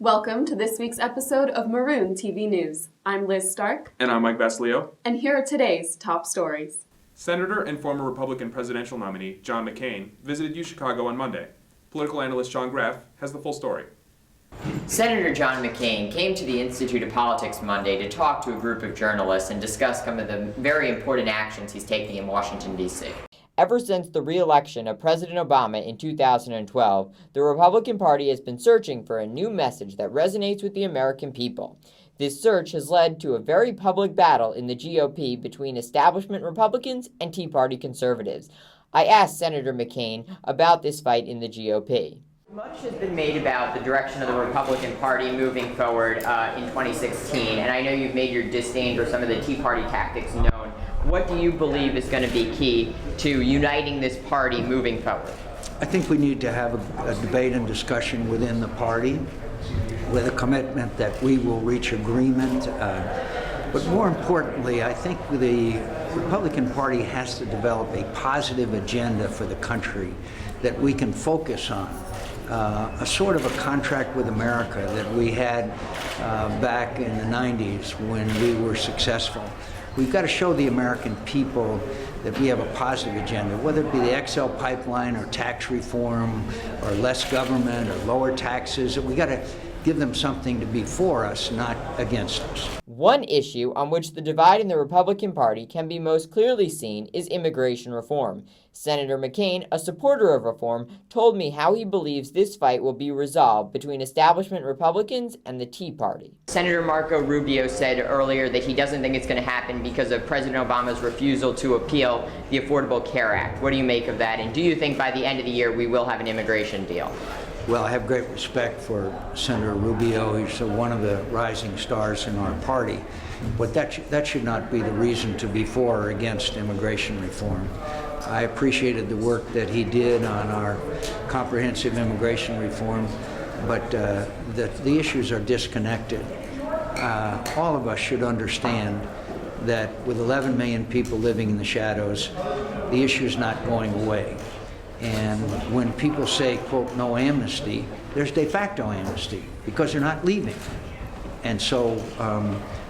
Welcome to this week's episode of Maroon TV News. I'm Liz Stark. And I'm Mike Basilio. And here are today's top stories. Senator and former Republican presidential nominee John McCain visited UChicago on Monday. Political analyst Sean Graff has the full story. Senator John McCain came to the Institute of Politics Monday to talk to a group of journalists and discuss some of the very important actions he's taking in Washington, D.C. Ever since the re-election of President Obama in 2012, the Republican Party has been searching for a new message that resonates with the American people. This search has led to a very public battle in the GOP between establishment Republicans and Tea Party conservatives. I asked Senator McCain about this fight in the GOP. Much has been made about the direction of the Republican Party moving forward in 2016, and I know you've made your disdain for some of the Tea Party tactics known. What do you believe is going to be key to uniting this party moving forward? I think we need to have a debate and discussion within the party with a commitment that we will reach agreement. But more importantly, I think the Republican Party has to develop a positive agenda for the country that we can focus on. A sort of a contract with America that we had back in the 90s when we were successful. We've got to show the American people that we have a positive agenda, whether it be the XL pipeline or tax reform or less government or lower taxes. We got to give them something to be for us, not against us. One issue on which the divide in the Republican Party can be most clearly seen is immigration reform. Senator McCain, a supporter of reform, told me how he believes this fight will be resolved between establishment Republicans and the Tea Party. Senator Marco Rubio said earlier that he doesn't think it's going to happen because of President Obama's refusal to appeal the Affordable Care Act. What do you make of that? And do you think by the end of the year we will have an immigration deal? Well, I have great respect for Senator Rubio. He's one of the rising stars in our party. But that should not be the reason to be for or against immigration reform. I appreciated the work that he did on our comprehensive immigration reform, but the issues are disconnected. All of us should understand that with 11 million people living in the shadows, the issue is not going away. And when people say, quote, no amnesty, there's de facto amnesty because they're not leaving. And so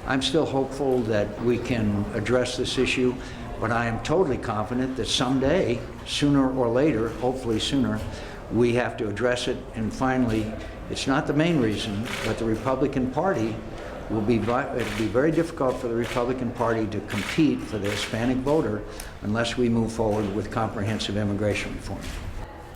I'm still hopeful that we can address this issue, but I am totally confident that someday, sooner or later, hopefully sooner, we have to address it. And finally, it's not the main reason, but the Republican Party it'll be very difficult for the Republican Party to compete for the Hispanic voter unless we move forward with comprehensive immigration reform.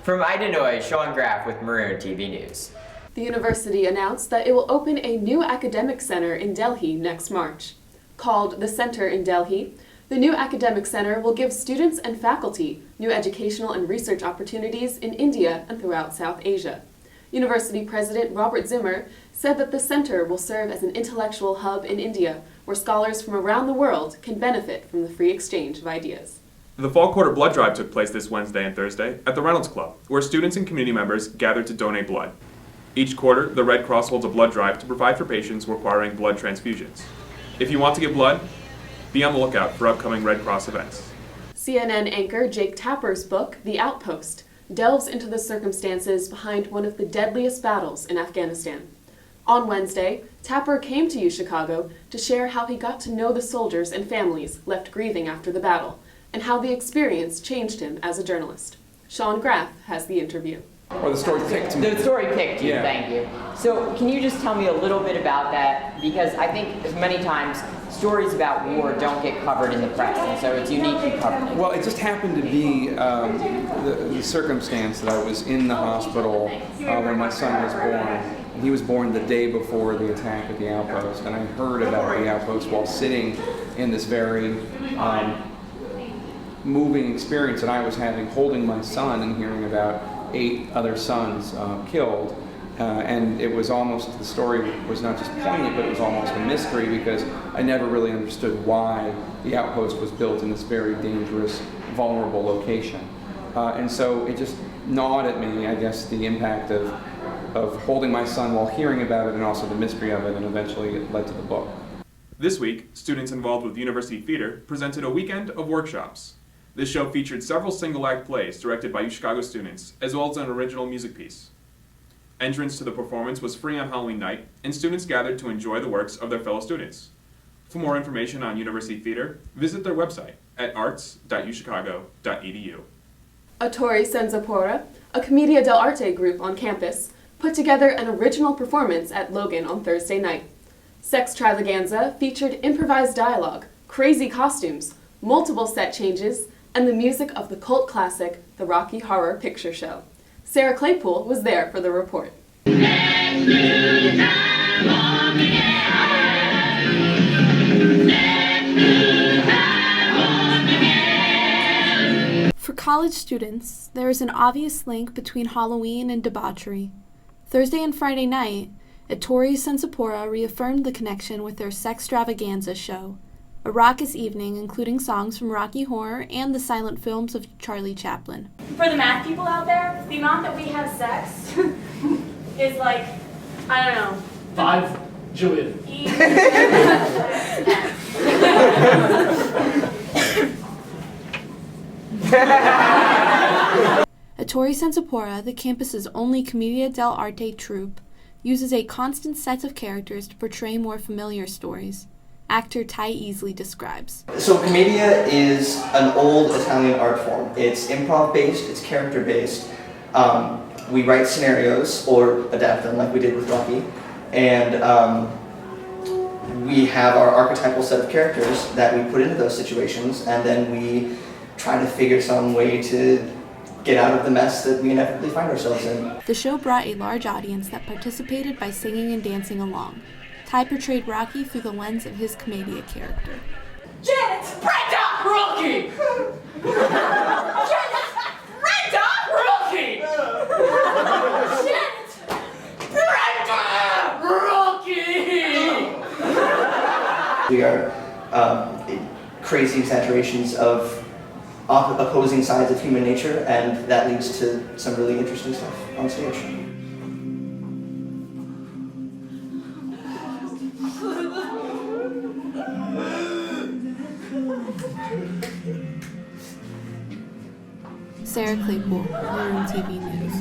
From Idaho, Sean Graff with Maroon TV News. The university announced that it will open a new academic center in Delhi next March. Called the Center in Delhi, the new academic center will give students and faculty new educational and research opportunities in India and throughout South Asia. University President Robert Zimmer said that the center will serve as an intellectual hub in India, where scholars from around the world can benefit from the free exchange of ideas. The Fall Quarter Blood Drive took place this Wednesday and Thursday at the Reynolds Club, where students and community members gathered to donate blood. Each quarter, the Red Cross holds a blood drive to provide for patients requiring blood transfusions. If you want to give blood, be on the lookout for upcoming Red Cross events. CNN anchor Jake Tapper's book, The Outpost, delves into the circumstances behind one of the deadliest battles in Afghanistan. On Wednesday, Tapper came to UChicago to share how he got to know the soldiers and families left grieving after the battle, and how the experience changed him as a journalist. Sean Graff has the interview. Or the story picked me. The story picked you, Yeah. Thank you. So can you just tell me a little bit about that? Because I think as many times stories about war don't get covered in the press, and so it's unique you covered it. Well, it just happened to be the circumstance that I was in the hospital when my son was born. He was born the day before the attack at the outpost, and I heard about the outpost while sitting in this very moving experience that I was having, holding my son and hearing about 8 other sons killed. And it was almost, the story was not just poignant, but it was almost a mystery because I never really understood why the outpost was built in this very dangerous, vulnerable location. And so it just gnawed at me, I guess, the impact of holding my son while hearing about it and also the mystery of it, and eventually it led to the book. This week, students involved with University Theater presented a weekend of workshops. This show featured several single-act plays directed by UChicago students, as well as an original music piece. Entrance to the performance was free on Halloween night, and students gathered to enjoy the works of their fellow students. For more information on University Theater, visit their website at arts.uchicago.edu. Autori Senza Pora, a Commedia dell'arte group on campus, put together an original performance at Logan on Thursday night. Sextravaganza featured improvised dialogue, crazy costumes, multiple set changes, and the music of the cult classic, The Rocky Horror Picture Show. Sarah Claypool was there for the report. For college students, there is an obvious link between Halloween and debauchery. Thursday and Friday night, Autori Senza Pora reaffirmed the connection with their Sextravaganza show, a raucous evening including songs from Rocky Horror and the silent films of Charlie Chaplin. For the math people out there, the amount that we have sex is like, I don't know. 5 Julian. Autori Senza Pora, the campus's only Commedia dell'arte troupe, uses a constant set of characters to portray more familiar stories. Actor Ty Easley describes. So Commedia is an old Italian art form. It's improv-based, it's character-based. We write scenarios or adapt them like we did with Rocky. And we have our archetypal set of characters that we put into those situations, and then we try to figure some way to get out of the mess that we inevitably find ourselves in. The show brought a large audience that participated by singing and dancing along. Ty portrayed Rocky through the lens of his Commedia character. Janet! Brenda! Rocky! Janet! Brenda! Rocky! Janet! Brenda! Rocky! We are crazy exaggerations of opposing sides of human nature, and that leads to some really interesting stuff on stage. Sarah Claypool, Maroon TV News.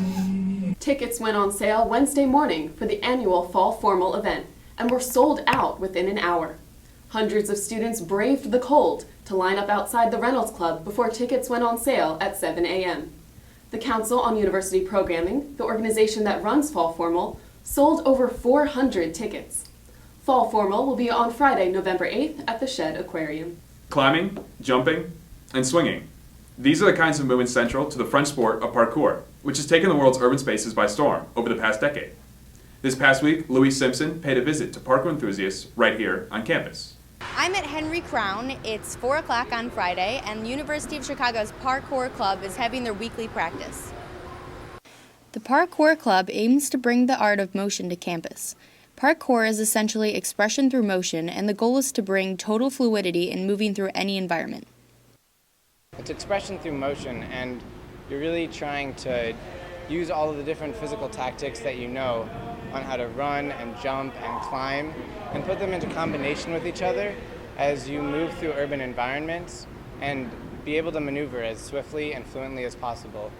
Tickets went on sale Wednesday morning for the annual Fall Formal event and were sold out within an hour. Hundreds of students braved the cold to line up outside the Reynolds Club before tickets went on sale at 7 a.m. The Council on University Programming, the organization that runs Fall Formal, sold over 400 tickets. Fall Formal will be on Friday, November 8th at the Shed Aquarium. Climbing, jumping, and swinging. These are the kinds of movements central to the French sport of parkour, which has taken the world's urban spaces by storm over the past decade. This past week, Louise Simpson paid a visit to parkour enthusiasts right here on campus. I'm at Henry Crown. It's 4 o'clock on Friday, and the University of Chicago's Parkour Club is having their weekly practice. The Parkour Club aims to bring the art of motion to campus. Parkour is essentially expression through motion, and the goal is to bring total fluidity in moving through any environment. It's expression through motion, and you're really trying to use all of the different physical tactics that you know on how to run and jump and climb, and put them into combination with each other as you move through urban environments and be able to maneuver as swiftly and fluently as possible.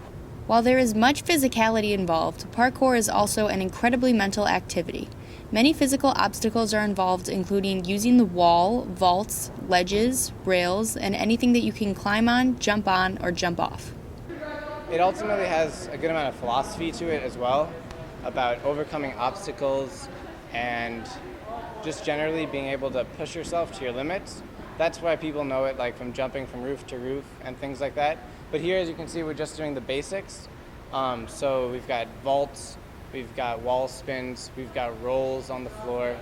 While there is much physicality involved, parkour is also an incredibly mental activity. Many physical obstacles are involved, including using the wall, vaults, ledges, rails, and anything that you can climb on, or jump off. It ultimately has a good amount of philosophy to it as well, about overcoming obstacles and just generally being able to push yourself to your limits. That's why people know it, like from jumping from roof to roof and things like that. But here, as you can see, we're just doing the basics. So we've got vaults, we've got wall spins, we've got rolls on the floor.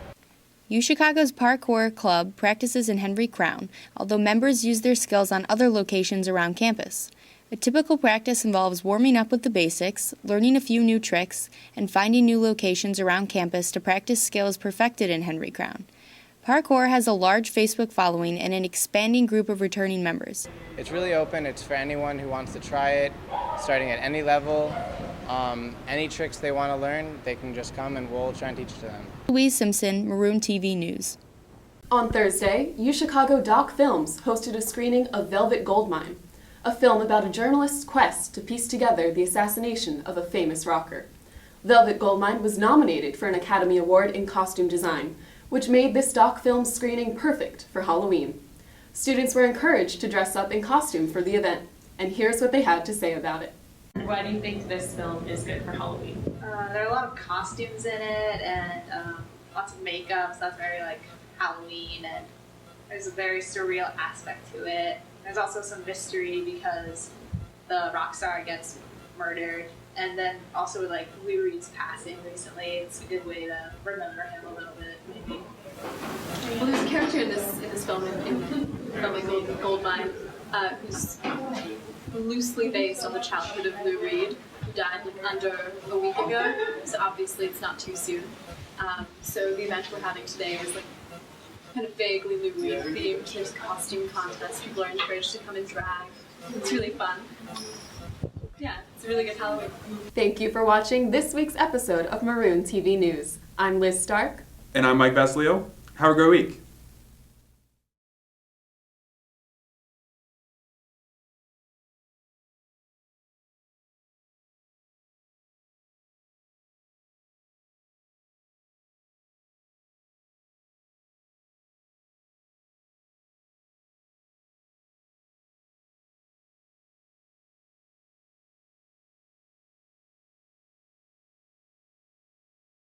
UChicago's Parkour Club practices in Henry Crown, although members use their skills on other locations around campus. A typical practice involves warming up with the basics, learning a few new tricks, and finding new locations around campus to practice skills perfected in Henry Crown. Parkour has a large Facebook following and an expanding group of returning members. It's really open. It's for anyone who wants to try it, starting at any level. Any tricks they want to learn, they can just come and we'll try and teach to them. Louise Simpson, Maroon TV News. On Thursday, UChicago Doc Films hosted a screening of Velvet Goldmine, a film about a journalist's quest to piece together the assassination of a famous rocker. Velvet Goldmine was nominated for an Academy Award in Costume Design, which made this doc film screening perfect for Halloween. Students were encouraged to dress up in costume for the event, and here's what they had to say about it. Why do you think this film is good for Halloween? There are a lot of costumes in it and lots of makeup, so that's very like Halloween, and there's a very surreal aspect to it. There's also some mystery because the rock star gets murdered, and then also like Lou Reed's passing recently. It's a good way to remember him a little bit, maybe. Well, there's a character in this film, in Velvet Goldmine, who's loosely based on the childhood of Lou Reed, who died like under a week ago, so obviously it's not too soon. So the event we're having today is like kind of vaguely Lou Reed themed. There's costume contests, people are encouraged to come and drag. It's really fun. Yeah, it's a really good Halloween. Thank you for watching this week's episode of Maroon TV News. I'm Liz Stark. And I'm Mike Vasilio. Have a great week.